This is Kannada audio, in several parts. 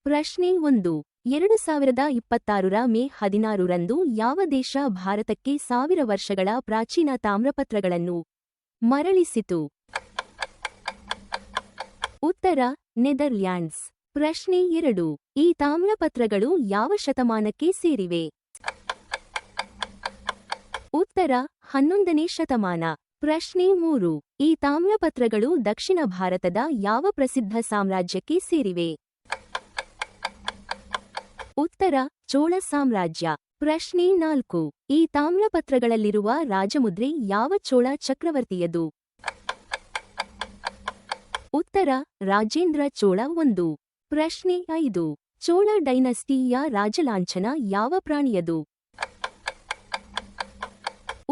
ಪ್ರಶ್ನೆ 1. 2026ರ ಮೇ 16ರಂದು ಯಾವ ದೇಶ ಭಾರತಕ್ಕೆ 1000 ವರ್ಷಗಳ ಪ್ರಾಚೀನ ತಾಮ್ರಪತ್ರಗಳನ್ನು ಮರಳಿಸಿತು? ಉತ್ತರ ನೆದರ್ಲ್ಯಾಂಡ್ಸ್. ಪ್ರಶ್ನೆ 2. ಈ ತಾಮ್ರಪತ್ರಗಳು ಯಾವ ಶತಮಾನಕ್ಕೆ ಸೇರಿವೆ? ಉತ್ತರ 11ನೇ ಶತಮಾನ. ಪ್ರಶ್ನೆ 3. ಈ ತಾಮ್ರಪತ್ರಗಳು ದಕ್ಷಿಣ ಭಾರತದ ಯಾವ ಪ್ರಸಿದ್ಧ ಸಾಮ್ರಾಜ್ಯಕ್ಕೆ ಸೇರಿವೆ? ಉತ್ತರ ಚೋಳ ಸಾಮ್ರಾಜ್ಯ. ಪ್ರಶ್ನೆ 4. ಈ ತಾಮ್ರಪತ್ರಗಳಲ್ಲಿರುವ ರಾಜಮುದ್ರೆ ಯಾವ ಚೋಳ ಚಕ್ರವರ್ತಿಯದು? ಉತ್ತರ ರಾಜೇಂದ್ರ ಚೋಳ 1. ಪ್ರಶ್ನೆ 5. ಚೋಳ ಡೈನಸ್ಟಿಯ ರಾಜಲಾಂಛನ ಯಾವ ಪ್ರಾಣಿಯದು?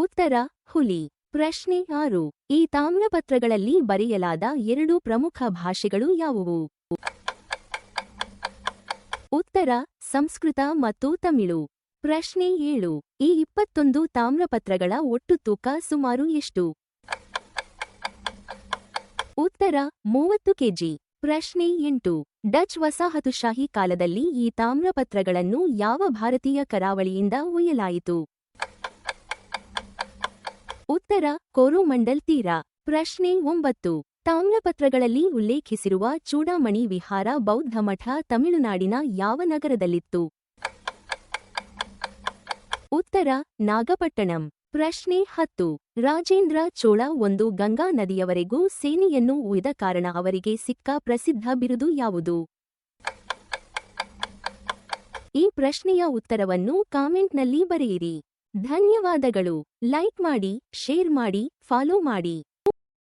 ಉತ್ತರ ಹುಲಿ. ಪ್ರಶ್ನೆ 6. ಈ ತಾಮ್ರಪತ್ರಗಳಲ್ಲಿ ಬರೆಯಲಾದ 2 ಪ್ರಮುಖ ಭಾಷೆಗಳು ಯಾವುವು? ಉತ್ತರ ಸಂಸ್ಕೃತ ಮತ್ತು ತಮಿಳು. ಪ್ರಶ್ನೆ 7. ಈ 21 ತಾಮ್ರಪತ್ರಗಳ ಒಟ್ಟು ತೂಕ ಸುಮಾರು ಎಷ್ಟು? ಉತ್ತರ 30 ಕೆಜಿ. ಪ್ರಶ್ನೆ 8. ಡಚ್ ವಸಾಹತುಶಾಹಿ ಕಾಲದಲ್ಲಿ ಈ ತಾಮ್ರಪತ್ರಗಳನ್ನು ಯಾವ ಭಾರತೀಯ ಕರಾವಳಿಯಿಂದ ಒಯ್ಯಲಾಯಿತು? ಉತ್ತರ ಕೋರೋಮಂಡಲ್ ತೀರ. ಪ್ರಶ್ನೆ 9. ತಾಮ್ರಪತ್ರಗಳಲ್ಲಿ ಉಲ್ಲೇಖಿಸಿರುವ ಚೂಡಾಮಣಿ ವಿಹಾರ ಬೌದ್ಧ ಮಠ ತಮಿಳುನಾಡಿನ ಯಾವ ನಗರದಲ್ಲಿತ್ತು? ಉತ್ತರ ನಾಗಪಟ್ಟಣಂ. ಪ್ರಶ್ನೆ 10. ರಾಜೇಂದ್ರ ಚೋಳ 1 ಗಂಗಾ ನದಿಯವರೆಗೂ ಸೇನೆಯನ್ನು ಒಯ್ದ ಕಾರಣ ಅವರಿಗೆ ಸಿಕ್ಕ ಪ್ರಸಿದ್ಧ ಬಿರುದು ಯಾವುದು? ಈ ಪ್ರಶ್ನೆಯ ಉತ್ತರವನ್ನು ಕಾಮೆಂಟ್ನಲ್ಲಿ ಬರೆಯಿರಿ. ಧನ್ಯವಾದಗಳು. ಲೈಕ್ ಮಾಡಿ, ಶೇರ್ ಮಾಡಿ, ಫಾಲೋ ಮಾಡಿ.